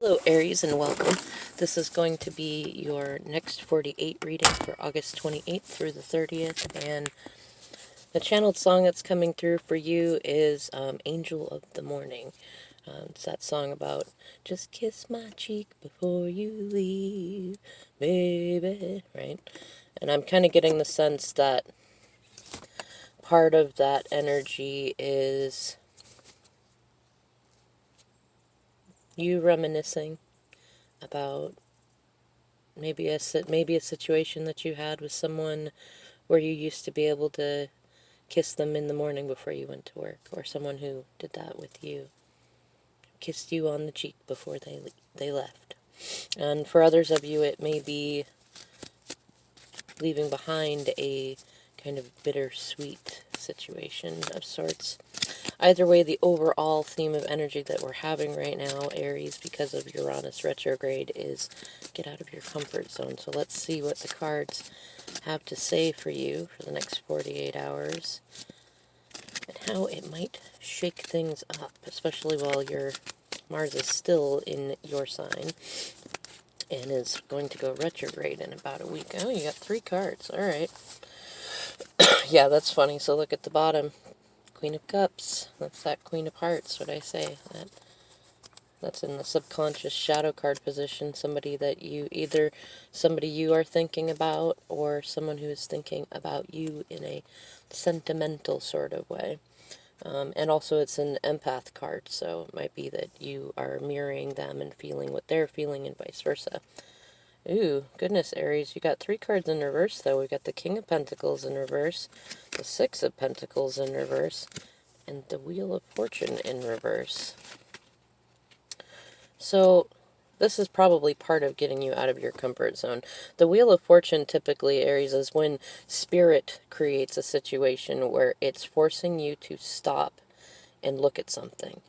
Hello Aries and welcome. This is going to be your next 48 reading for August 28th through the 30th, and the channeled song that's coming through for you is Angel of the Morning. It's that song about just kiss my cheek before you leave, baby, right? And I'm kind of getting the sense that part of that energy is you reminiscing about maybe a situation that you had with someone where you used to be able to kiss them in the morning before you went to work, or someone who did that with you, kissed you on the cheek before they left. And for others of you, it may be leaving behind a kind of bittersweet situation of sorts. Either way, the overall theme of energy that we're having right now, Aries, because of Uranus retrograde, is get out of your comfort zone. So let's see what the cards have to say for you for the next 48 hours and how it might shake things up, especially while your Mars is still in your sign and is going to go retrograde in about a week. Oh, you got 3 cards. All right. Yeah, that's funny. So look at the bottom. Queen of Cups. That's that Queen of Hearts, what I say. That's in the subconscious shadow card position. Somebody that somebody you are thinking about, or someone who is thinking about you in a sentimental sort of way. And also it's an empath card, so it might be that you are mirroring them and feeling what they're feeling and vice versa. Ooh, goodness, Aries, you got 3 cards in reverse, though. We got the King of Pentacles in reverse, the 6 of Pentacles in reverse, and the Wheel of Fortune in reverse. So this is probably part of getting you out of your comfort zone. The Wheel of Fortune, typically, Aries, is when Spirit creates a situation where it's forcing you to stop and look at something.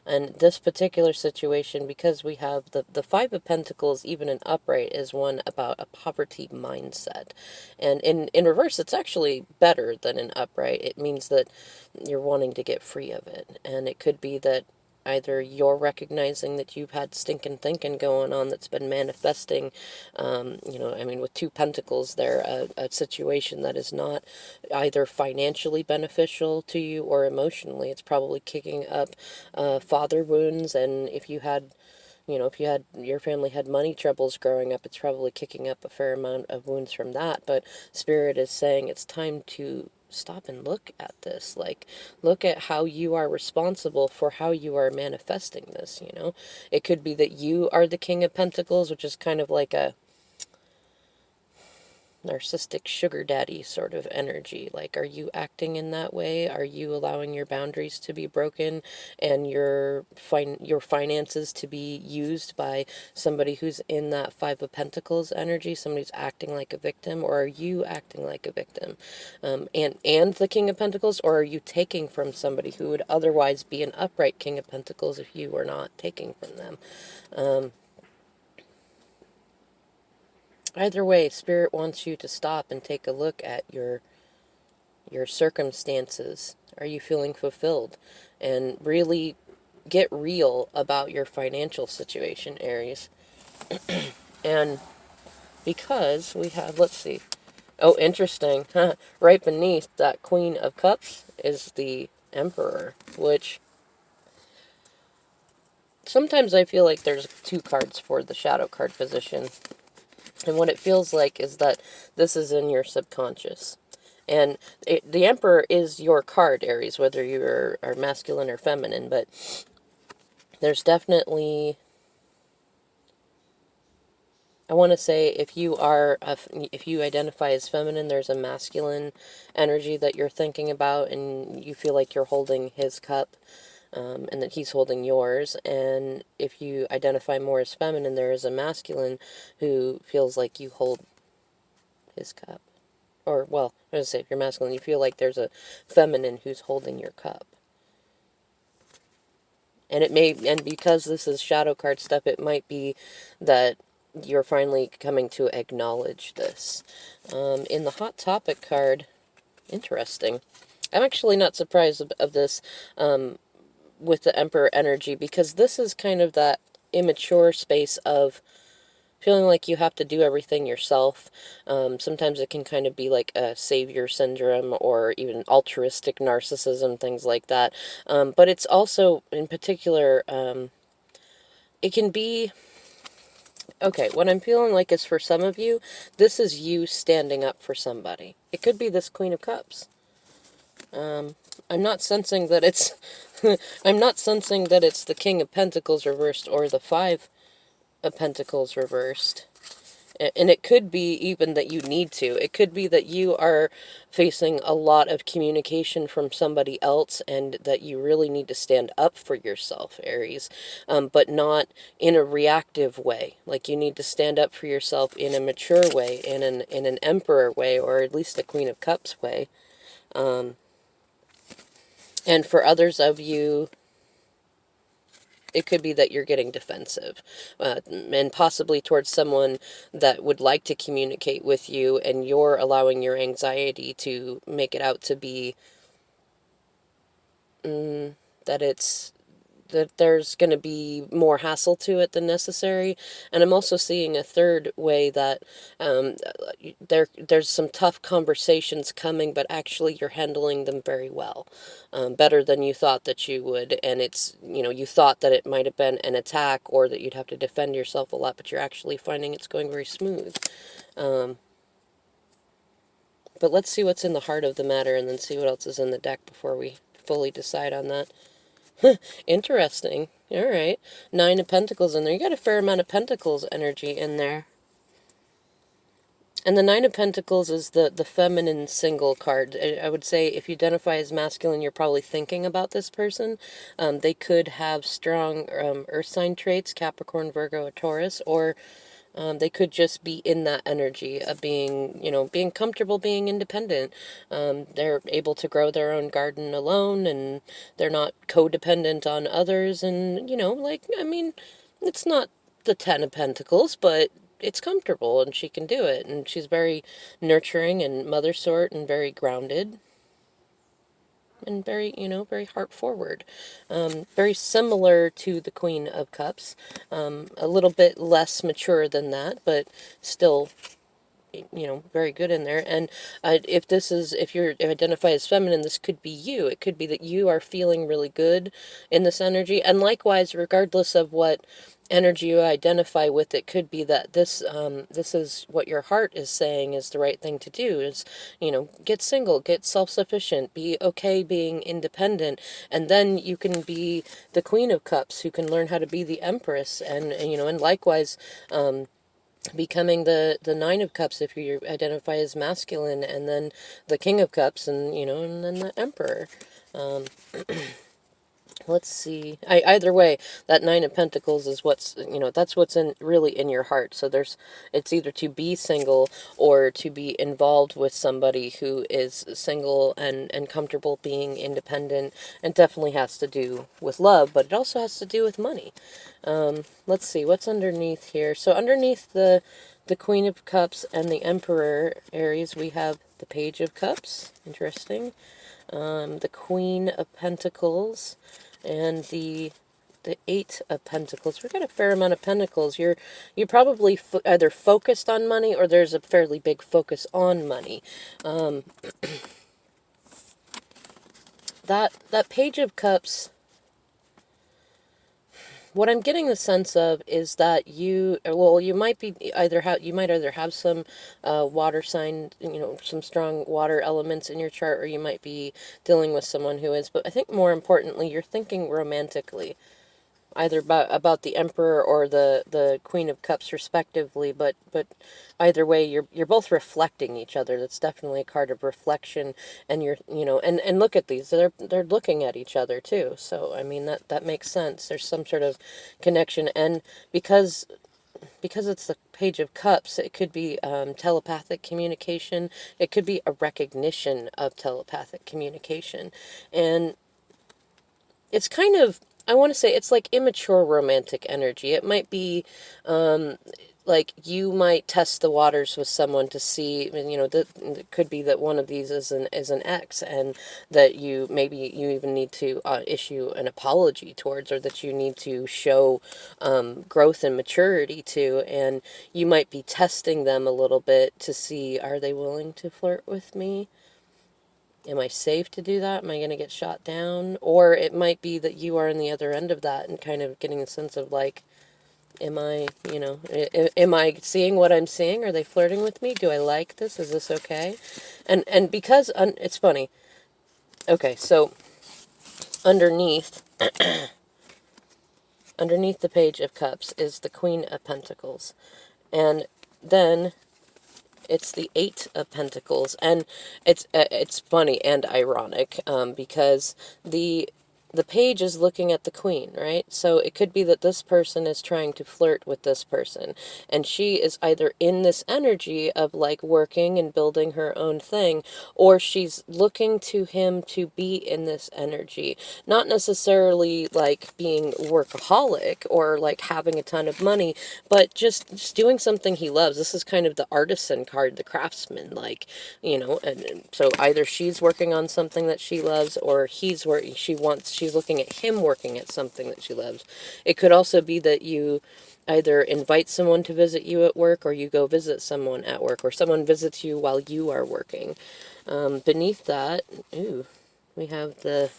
And this particular situation, because we have the Five of Pentacles, even in upright, is one about a poverty mindset. And in reverse, it's actually better than in upright. It means that you're wanting to get free of it. And it could be that either you're recognizing that you've had stinking thinking going on that's been manifesting, with 2 pentacles there, a situation that is not either financially beneficial to you or emotionally. It's probably kicking up father wounds, and if your family had money troubles growing up, it's probably kicking up a fair amount of wounds from that. But Spirit is saying it's time to stop and look at this. Like, look at how you are responsible for how you are manifesting this, It could be that you are the King of Pentacles, which is kind of like a narcissistic sugar daddy sort of energy. Like, are you acting in that way? Are you allowing your boundaries to be broken and your finances to be used by somebody who's in that Five of Pentacles energy, somebody who's acting like a victim? Or are you acting like a victim and the King of Pentacles? Or are you taking from somebody who would otherwise be an upright King of Pentacles if you were not taking from them? Either way, Spirit wants you to stop and take a look at your circumstances. Are you feeling fulfilled? And really get real about your financial situation, Aries. And because we have, let's see. Oh, interesting. Right beneath that Queen of Cups is the Emperor, which sometimes I feel like there's 2 cards for the shadow card position. And what it feels like is that this is in your subconscious. And the Emperor is your card, Aries, whether you are masculine or feminine. But there's definitely, I want to say, if you identify as feminine, there's a masculine energy that you're thinking about, and you feel like you're holding his cup, and that he's holding yours. And if you identify more as feminine, there is a masculine who feels like you hold his cup. Or, well, I was going to say, if you're masculine, you feel like there's a feminine who's holding your cup. And because this is shadow card stuff, it might be that you're finally coming to acknowledge this. In the Hot Topic card, interesting. I'm actually not surprised of this with the Emperor energy, because this is kind of that immature space of feeling like you have to do everything yourself. Sometimes it can kind of be like a savior syndrome or even altruistic narcissism, things like that. But it's also, in particular, it can be... Okay, what I'm feeling like is for some of you, this is you standing up for somebody. It could be this Queen of Cups. I'm not sensing that it's... I'm not sensing that it's the King of Pentacles reversed or the Five of Pentacles reversed. And it could be even that you need to. It could be that you are facing a lot of communication from somebody else and that you really need to stand up for yourself, Aries, but not in a reactive way. Like you need to stand up for yourself in a mature way, in an Emperor way, or at least a Queen of Cups way. And for others of you, it could be that you're getting defensive, and possibly towards someone that would like to communicate with you, and you're allowing your anxiety to make it out to be that there's going to be more hassle to it than necessary. And I'm also seeing a third way that there's some tough conversations coming, but actually you're handling them very well, better than you thought that you would. And it's, you thought that it might have been an attack or that you'd have to defend yourself a lot, but you're actually finding it's going very smooth. But let's see what's in the heart of the matter and then see what else is in the deck before we fully decide on that. Interesting. All right. Nine of Pentacles in there. You got a fair amount of Pentacles energy in there. And the Nine of Pentacles is the feminine single card. I would say if you identify as masculine, you're probably thinking about this person. They could have strong earth sign traits, Capricorn, Virgo, or Taurus, or they could just be in that energy of being, being comfortable, being independent. They're able to grow their own garden alone, and they're not codependent on others. And, it's not the Ten of Pentacles, but it's comfortable, and she can do it. And she's very nurturing and mother sort and very grounded. And very, very heart forward. Very similar to the Queen of Cups. A little bit less mature than that, but still, very good in there. And if you identify as feminine, this could be you. It could be that you are feeling really good in this energy. And likewise, regardless of what energy you identify with, it could be that this is what your heart is saying is the right thing to do, is, get single, get self-sufficient, be okay being independent, and then you can be the Queen of Cups who can learn how to be the Empress, and likewise, becoming the Nine of Cups if you identify as masculine, and then the King of Cups, and and then the Emperor. Let's see. Either way, that Nine of Pentacles is what's, that's what's really in your heart. So it's either to be single or to be involved with somebody who is single and comfortable being independent, and definitely has to do with love, but it also has to do with money. Let's see what's underneath here. So underneath the Queen of Cups and the Emperor, Aries, we have the Page of Cups. Interesting. The Queen of Pentacles, and the Eight of Pentacles. We've got a fair amount of Pentacles. You're probably either focused on money, or there's a fairly big focus on money. That Page of Cups, what I'm getting the sense of is that you might either have some water sign, some strong water elements in your chart, or you might be dealing with someone who is. But I think more importantly, you're thinking romantically, either about the Emperor or the Queen of Cups respectively, but either way, you're both reflecting each other. That's definitely a card of reflection, and and look at these, they're looking at each other too. So I mean, that makes sense. There's some sort of connection, and because it's the Page of Cups, it could be telepathic communication. It could be a recognition of telepathic communication, and it's kind of, I want to say, it's like immature romantic energy. It might be like you might test the waters with someone to see, you know, that it could be that one of these is an ex, and that you maybe you even need to issue an apology towards, or that you need to show growth and maturity to, and you might be testing them a little bit to see, are they willing to flirt with me? Am I safe to do that? Am I going to get shot down? Or it might be that you are on the other end of that and kind of getting a sense of like, am I, you know, am I seeing what I'm seeing? Are they flirting with me? Do I like this? Is this okay? And because, it's funny. Okay, so underneath, underneath the Page of Cups is the Queen of Pentacles. And then it's the Eight of Pentacles, and it's funny and ironic, because the page is looking at the queen, right? So it could be that this person is trying to flirt with this person, and she is either in this energy of like working and building her own thing, or she's looking to him to be in this energy, not necessarily like being workaholic or like having a ton of money, but just doing something he loves. This is kind of the artisan card, the craftsman, like, you know, and so either she's working on something that she loves, or he's working, she's looking at him working at something that she loves. It could also be that you either invite someone to visit you at work, or you go visit someone at work, or someone visits you while you are working. Beneath that, ooh, we have the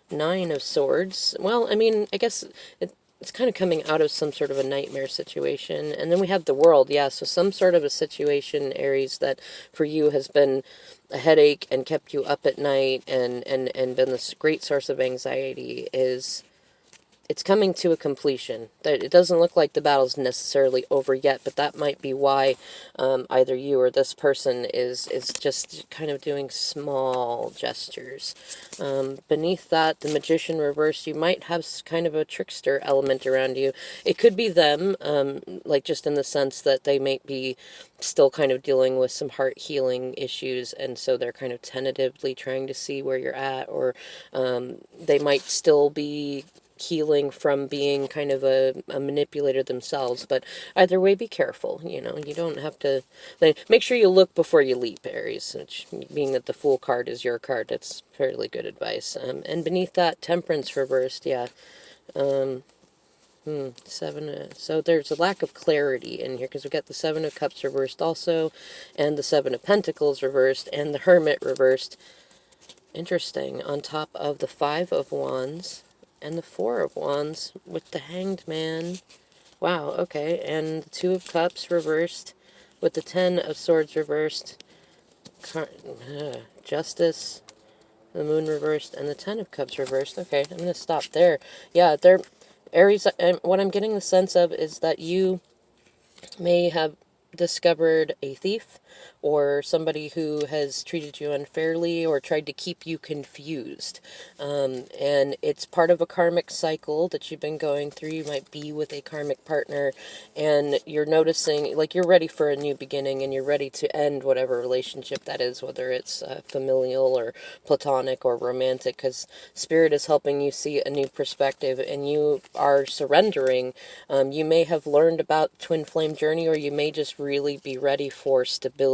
Nine of Swords. Well, I mean, I guess it's kind of coming out of some sort of a nightmare situation. And then we have the World. Yeah, so some sort of a situation, Aries, that for you has been a headache and kept you up at night, and been this great source of anxiety, is it's coming to a completion. It doesn't look like the battle's necessarily over yet, but that might be why either you or this person is just kind of doing small gestures. Beneath that, the Magician reversed, you might have kind of a trickster element around you. It could be them, like just in the sense that they might be still kind of dealing with some heart healing issues, and so they're kind of tentatively trying to see where you're at, or they might still be healing from being kind of a manipulator themselves. But either way, be careful. You know, you don't have to, make sure you look before you leap, Aries, which, being that the Fool card is your card, that's fairly good advice. And beneath that, Temperance reversed. Yeah. Seven. So there's a lack of clarity in here, because we got the Seven of Cups reversed also, and the Seven of Pentacles reversed, and the Hermit reversed. Interesting. On top of the Five of Wands and the Four of Wands with the Hanged Man. Wow, okay. And the Two of Cups reversed with the Ten of Swords reversed. Justice, the Moon reversed, and the Ten of Cups reversed. Okay, I'm going to stop there. Yeah, Aries, what I'm getting the sense of is that you may have discovered a thief, or somebody who has treated you unfairly or tried to keep you confused. And it's part of a karmic cycle that you've been going through. You might be with a karmic partner, and you're noticing, like, you're ready for a new beginning, and you're ready to end whatever relationship that is, whether it's familial or platonic or romantic, because Spirit is helping you see a new perspective, and you are surrendering. You may have learned about twin flame journey, or you may just really be ready for stability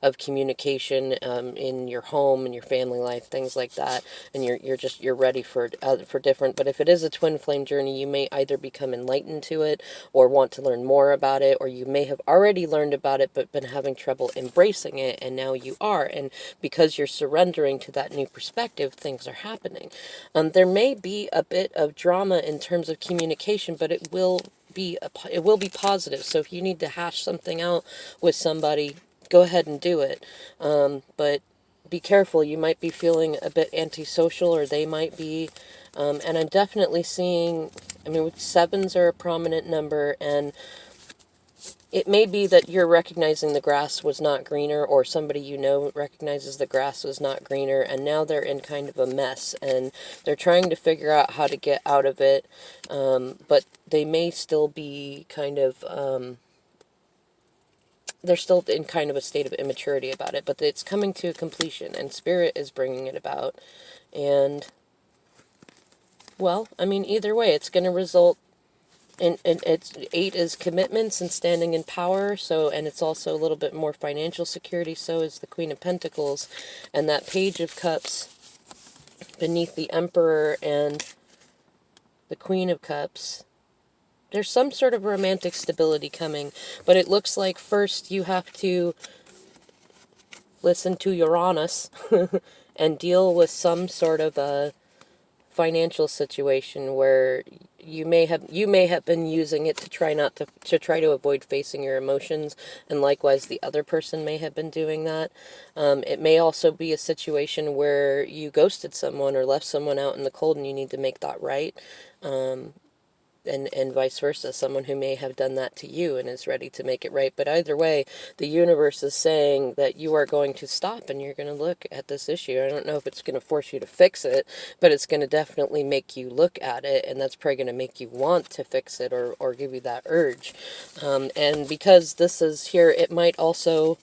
of communication in your home and your family life, things like that, and you're ready for different. But if it is a twin flame journey, you may either become enlightened to it, or want to learn more about it, or you may have already learned about it but been having trouble embracing it, and now you are, and because you're surrendering to that new perspective, things are happening. There may be a bit of drama in terms of communication, but it will be positive. So if you need to hash something out with somebody, go ahead and do it. But be careful. You might be feeling a bit antisocial, or they might be. And I'm definitely seeing, I mean, sevens are a prominent number, and it may be that you're recognizing the grass was not greener, or somebody you know recognizes the grass was not greener, and now they're in kind of a mess, and they're trying to figure out how to get out of it, but they may still be kind of, they're still in kind of a state of immaturity about it, but it's coming to completion, and Spirit is bringing it about, and, well, I mean, either way, it's going to result and it's 8 is commitments and standing in power, so, and it's also a little bit more financial security. So is the Queen of Pentacles, and that Page of Cups beneath the Emperor and the Queen of Cups. There's some sort of romantic stability coming, but it looks like first you have to listen to Uranus and deal with some sort of a financial situation where you may have been using it to try not to try to avoid facing your emotions, and likewise the other person may have been doing that. It may also be a situation where you ghosted someone or left someone out in the cold and you need to make that right. And vice versa, someone who may have done that to you and is ready to make it right. But either way, the universe is saying that you are going to stop and you're going to look at this issue. I don't know if it's going to force you to fix it, but it's going to definitely make you look at it, and that's probably going to make you want to fix it, or give you that urge. And because this is here, it might also,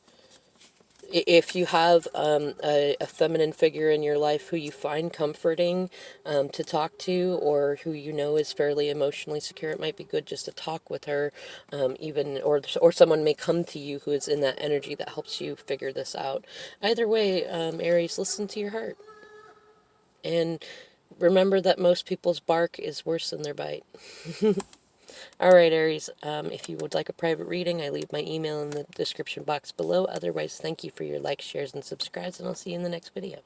if you have a feminine figure in your life who you find comforting to talk to, or who you know is fairly emotionally secure, it might be good just to talk with her, even, or someone may come to you who is in that energy that helps you figure this out. Either way, Aries, listen to your heart. And remember that most people's bark is worse than their bite. All right, Aries, if you would like a private reading, I leave my email in the description box below. Otherwise, thank you for your likes, shares, and subscribes, and I'll see you in the next video.